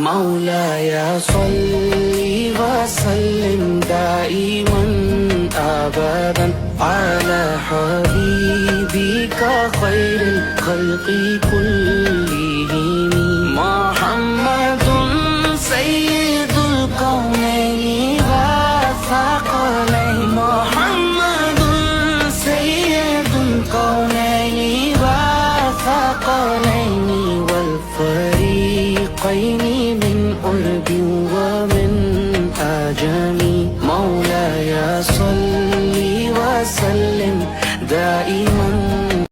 مولاي صل وسلم دائما أبدا على حبيبك خير الخلق كلهم محمد سيد الكونين والثقلين محمد سيد الكونين والثقلين والفريقين من قرب